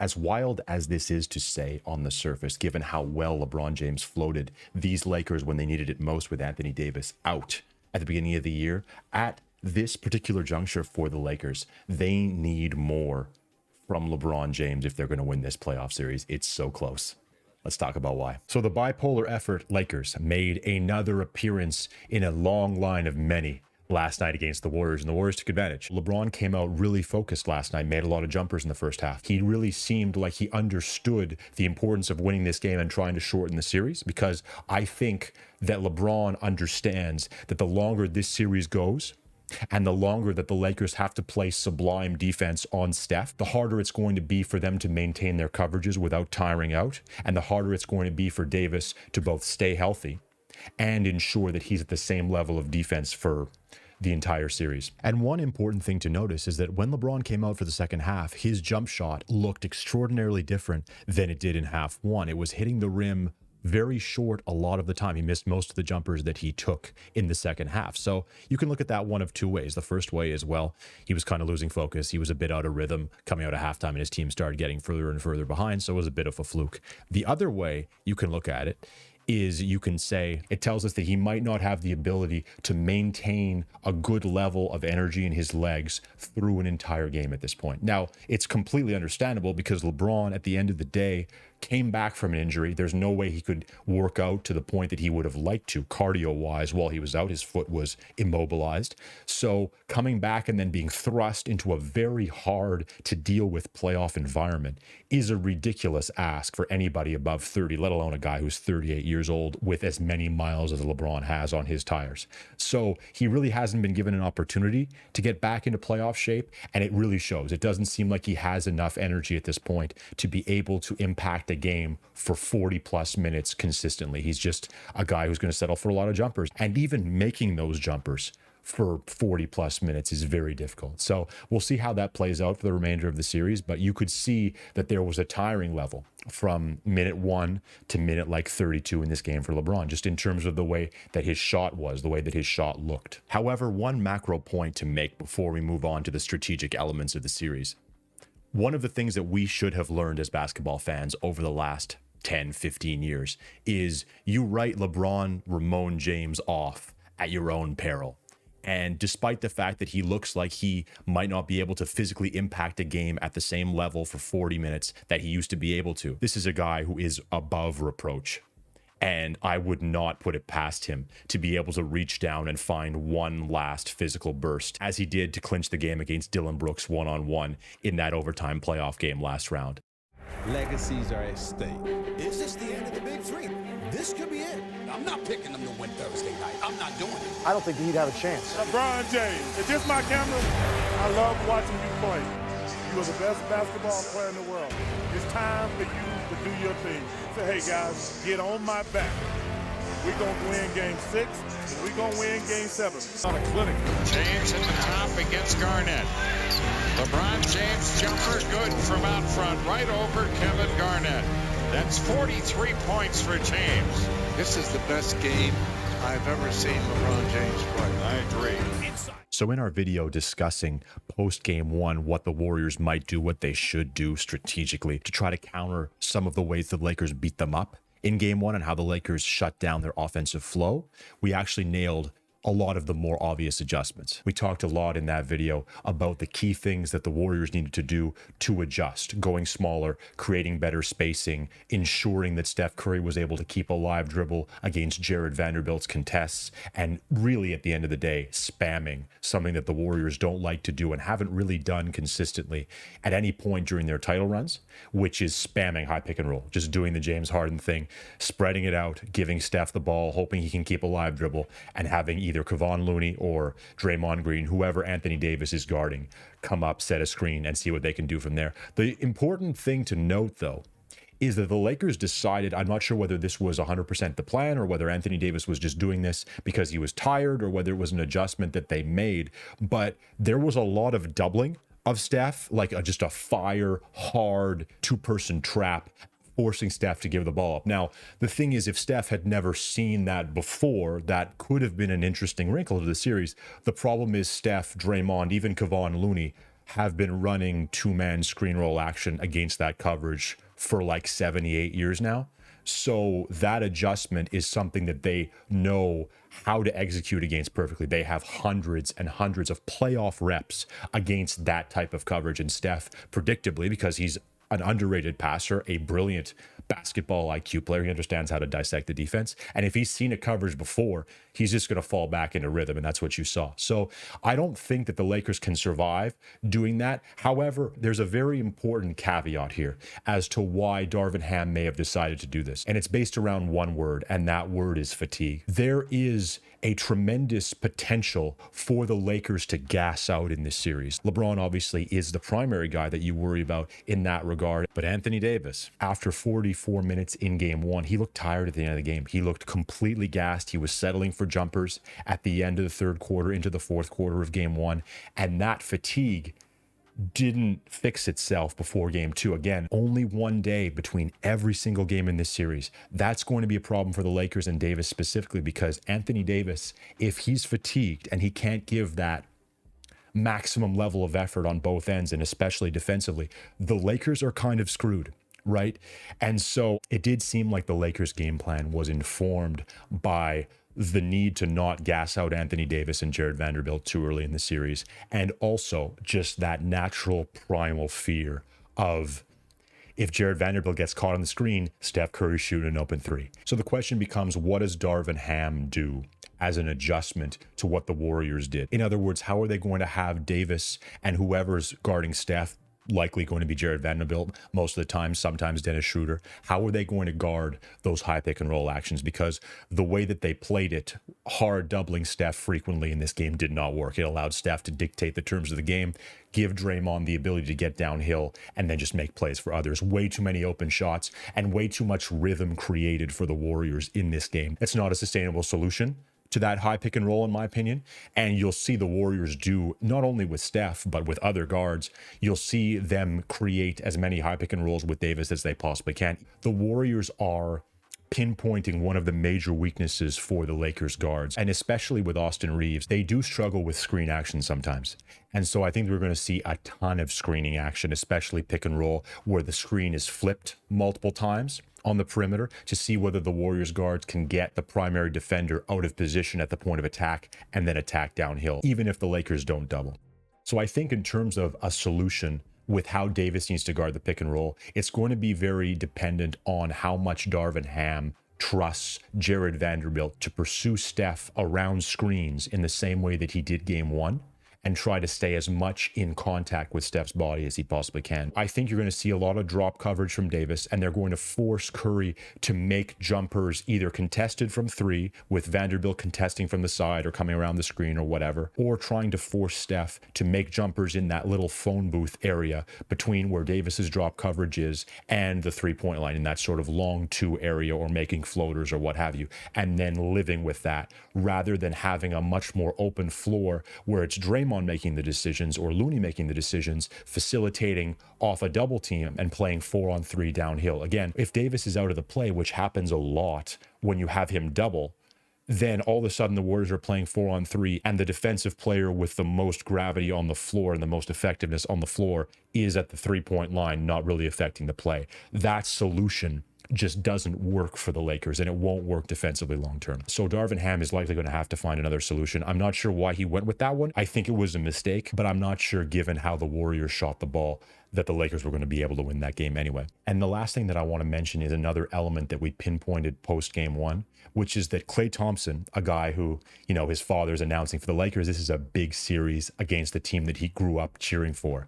As wild as this is to say on the surface, given how well LeBron James floated these Lakers when they needed it most with Anthony Davis out at the beginning of the year, at this particular juncture for the Lakers, they need more from LeBron James if they're going to win this playoff series. It's so close. Let's talk about why. So the bipolar effort Lakers made another appearance in a long line of many last night against the Warriors, and the Warriors took advantage. LeBron came out really focused last night, made a lot of jumpers in the first half. He really seemed like he understood the importance of winning this game and trying to shorten the series, because I think that LeBron understands that the longer this series goes, and the longer that the Lakers have to play sublime defense on Steph, the harder it's going to be for them to maintain their coverages without tiring out, and the harder it's going to be for Davis to both stay healthy and ensure that he's at the same level of defense for the entire series. And one important thing to notice is that when LeBron came out for the second half, his jump shot looked extraordinarily different than it did in half one. It was hitting the rim very short a lot of the time. He missed most of the jumpers that he took in the second half. So you can look at that one of two ways. The first way is, well, he was kind of losing focus. He was a bit out of rhythm coming out of halftime, and his team started getting further and further behind. So it was a bit of a fluke. The other way you can look at it is you can say it tells us that he might not have the ability to maintain a good level of energy in his legs through an entire game at this point. Now, it's completely understandable because LeBron, at the end of the day, came back from an injury. There's no way he could work out to the point that he would have liked to cardio-wise while he was out. His foot was immobilized. So coming back and then being thrust into a very hard to deal with playoff environment is a ridiculous ask for anybody above 30, let alone a guy who's 38 years old with as many miles as LeBron has on his tires. So he really hasn't been given an opportunity to get back into playoff shape, and it really shows. It doesn't seem like he has enough energy at this point to be able to impact a game for 40 plus minutes consistently. He's just a guy who's going to settle for a lot of jumpers, and even making those jumpers for 40 plus minutes is very difficult. So we'll see how that plays out for the remainder of the series, but you could see that there was a tiring level from minute 1 to minute like 32 in this game for LeBron, just in terms of the way that his shot was, the way that his shot looked. However, one macro point to make before we move on to the strategic elements of the series. One of the things that we should have learned as basketball fans over the last 10, 15 years is you write LeBron Ramon James off at your own peril. And despite the fact that he looks like he might not be able to physically impact a game at the same level for 40 minutes that he used to be able to, this is a guy who is above reproach. And I would not put it past him to be able to reach down and find one last physical burst, as he did to clinch the game against Dylan Brooks one-on-one in that overtime playoff game last round. Legacies are at stake. Is this the end of the big three? This could be it. I'm not picking them to win Thursday night. I'm not doing it. I don't think he'd have a chance. LeBron James, is this my camera? I love watching you play. You are the best basketball player in the world. It's time for you to do your thing. Say, hey guys, get on my back. We're going to win game 6, and we're going to win game 7. On a clinic. James at the top against Garnett. LeBron James jumper good from out front, right over Kevin Garnett. That's 43 points for James. This is the best game I've ever seen LeBron James play. I agree. So in our video discussing post game 1, what the Warriors might do, what they should do strategically to try to counter some of the ways the Lakers beat them up in game 1 and how the Lakers shut down their offensive flow, we actually nailed a lot of the more obvious adjustments. We talked a lot in that video about the key things that the Warriors needed to do to adjust, going smaller, creating better spacing, ensuring that Steph Curry was able to keep a live dribble against Jared Vanderbilt's contests, and really at the end of the day, spamming, something that the Warriors don't like to do and haven't really done consistently at any point during their title runs, which is spamming high pick and roll, just doing the James Harden thing, spreading it out, giving Steph the ball, hoping he can keep a live dribble, and having either Kevon Looney or Draymond Green, whoever Anthony Davis is guarding, come up, set a screen, and see what they can do from there. The important thing to note, though, is that the Lakers decided, I'm not sure whether this was 100% the plan or whether Anthony Davis was just doing this because he was tired or whether it was an adjustment that they made, but there was a lot of doubling of Steph, like just a fire, hard, two-person trap, forcing Steph to give the ball up. Now, the thing is, if Steph had never seen that before, that could have been an interesting wrinkle to the series. The problem is Steph, Draymond, even Kevon Looney have been running two-man screen roll action against that coverage for like 78 years now. So that adjustment is something that they know how to execute against perfectly. They have hundreds and hundreds of playoff reps against that type of coverage. And Steph, predictably, because he's an underrated passer, a brilliant basketball IQ player, he understands how to dissect the defense. And if he's seen a coverage before, he's just going to fall back into rhythm. And that's what you saw. So I don't think that the Lakers can survive doing that. However, there's a very important caveat here as to why Darvin Ham may have decided to do this. And it's based around one word, and that word is fatigue. There is a tremendous potential for the Lakers to gas out in this series. LeBron obviously is the primary guy that you worry about in that regard. But Anthony Davis, after 44 minutes in game one, he looked tired at the end of the game. He looked completely gassed. He was settling for jumpers at the end of the third quarter into the fourth quarter of game one. And that fatigue didn't fix itself before game two. Again, only one day between every single game in this series. That's going to be a problem for the Lakers and Davis specifically, because Anthony Davis, if he's fatigued and he can't give that maximum level of effort on both ends, and especially defensively, the Lakers are kind of screwed, right? And so it did seem like the Lakers' game plan was informed by the need to not gas out Anthony Davis and Jared Vanderbilt too early in the series, and also just that natural primal fear of, if Jared Vanderbilt gets caught on the screen, Steph Curry's shooting an open three. So the question becomes, what does Darvin Ham do as an adjustment to what the Warriors did? In other words, how are they going to have Davis and whoever's guarding Steph, likely going to be Jared Vanderbilt most of the time, sometimes Dennis Schroeder, how are they going to guard those high pick and roll actions? Because the way that they played it, hard doubling Steph frequently in this game, did not work. It allowed Steph to dictate the terms of the game, give Draymond the ability to get downhill, and then just make plays for others. Way too many open shots and way too much rhythm created for the Warriors in this game. It's not a sustainable solution to that high pick and roll, in my opinion. And you'll see the Warriors do, not only with Steph, but with other guards, you'll see them create as many high pick and rolls with Davis as they possibly can. The Warriors are pinpointing one of the major weaknesses for the Lakers guards, and especially with Austin Reeves, they do struggle with screen action sometimes. And so I think we're going to see a ton of screening action, especially pick and roll, where the screen is flipped multiple times on the perimeter to see whether the Warriors guards can get the primary defender out of position at the point of attack and then attack downhill, even if the Lakers don't double. So I think in terms of a solution with how Davis needs to guard the pick and roll, it's going to be very dependent on how much Darvin Ham trusts Jared Vanderbilt to pursue Steph around screens in the same way that he did game one, and try to stay as much in contact with Steph's body as he possibly can. I think you're going to see a lot of drop coverage from Davis, and they're going to force Curry to make jumpers either contested from three, with Vanderbilt contesting from the side or coming around the screen or whatever, or trying to force Steph to make jumpers in that little phone booth area between where Davis's drop coverage is and the three-point line, in that sort of long two area, or making floaters or what have you, and then living with that, rather than having a much more open floor where it's Draymond making the decisions or Looney making the decisions, facilitating off a double team and playing 4-on-3 downhill. Again, if Davis is out of the play, which happens a lot when you have him double, then all of a sudden the Warriors are playing 4-on-3, and the defensive player with the most gravity on the floor and the most effectiveness on the floor is at the three-point line, not really affecting the play. That solution just doesn't work for the Lakers, and it won't work defensively long term. So Darvin Ham is likely going to have to find another solution. I'm not sure why he went with that one. I think it was a mistake, but I'm not sure, given how the Warriors shot the ball, that the Lakers were going to be able to win that game anyway. And the last thing that I want to mention is another element that we pinpointed post game one, which is that Klay Thompson, a guy who, you know, his father's announcing for the Lakers, this is a big series against the team that he grew up cheering for.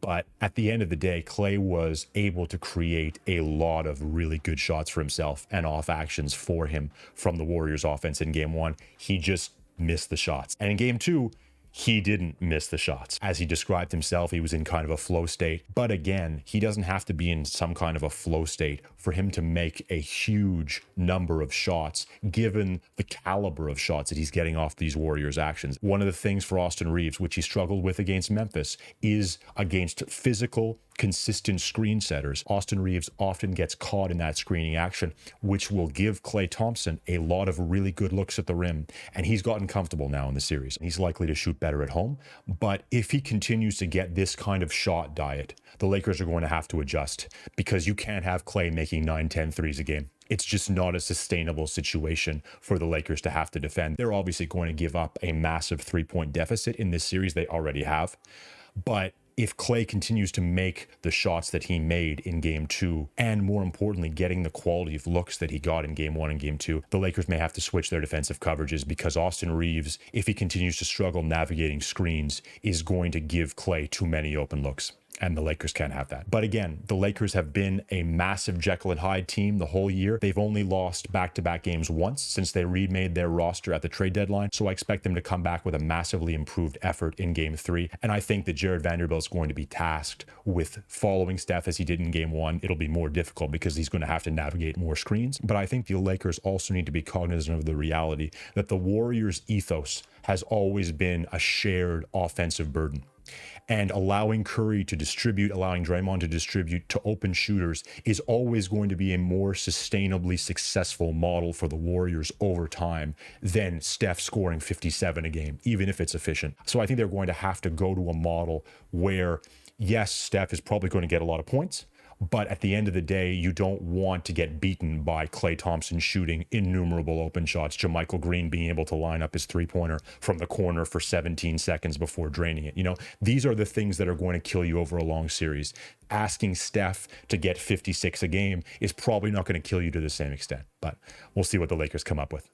But at the end of the day, Klay was able to create a lot of really good shots for himself and off actions for him from the Warriors offense in game one. He just missed the shots. And in game two, he didn't miss the shots. As he described himself, he was in kind of a flow state. But again, he doesn't have to be in some kind of a flow state for him to make a huge number of shots, given the caliber of shots that he's getting off these Warriors actions. One of the things for Austin Reeves, which he struggled with against Memphis, is against physical, consistent screen setters, Austin Reeves often gets caught in that screening action, which will give Klay Thompson a lot of really good looks at the rim. And he's gotten comfortable now in the series. He's likely to shoot better at home. But if he continues to get this kind of shot diet, the Lakers are going to have to adjust, because you can't have Klay making 9-10 threes a game. It's just not a sustainable situation for the Lakers to have to defend. They're obviously going to give up a massive 3-point deficit in this series. They already have. But if Klay continues to make the shots that he made in game 2, and more importantly, getting the quality of looks that he got in game 1 and game 2, the Lakers may have to switch their defensive coverages, because Austin Reeves, if he continues to struggle navigating screens, is going to give Klay too many open looks. And the Lakers can't have that. But again, the Lakers have been a massive Jekyll and Hyde team the whole year. They've only lost back-to-back games once since they remade their roster at the trade deadline. So I expect them to come back with a massively improved effort in game 3. And I think that Jared Vanderbilt's going to be tasked with following Steph as he did in game 1. It'll be more difficult because he's going to have to navigate more screens. But I think the Lakers also need to be cognizant of the reality that the Warriors' ethos has always been a shared offensive burden. And allowing Curry to distribute, allowing Draymond to distribute to open shooters is always going to be a more sustainably successful model for the Warriors over time than Steph scoring 57 a game, even if it's efficient. So I think they're going to have to go to a model where, yes, Steph is probably going to get a lot of points, but at the end of the day, you don't want to get beaten by Klay Thompson shooting innumerable open shots, JaMychal Green being able to line up his three-pointer from the corner for 17 seconds before draining it. You know, these are the things that are going to kill you over a long series. Asking Steph to get 56 a game is probably not going to kill you to the same extent, but we'll see what the Lakers come up with.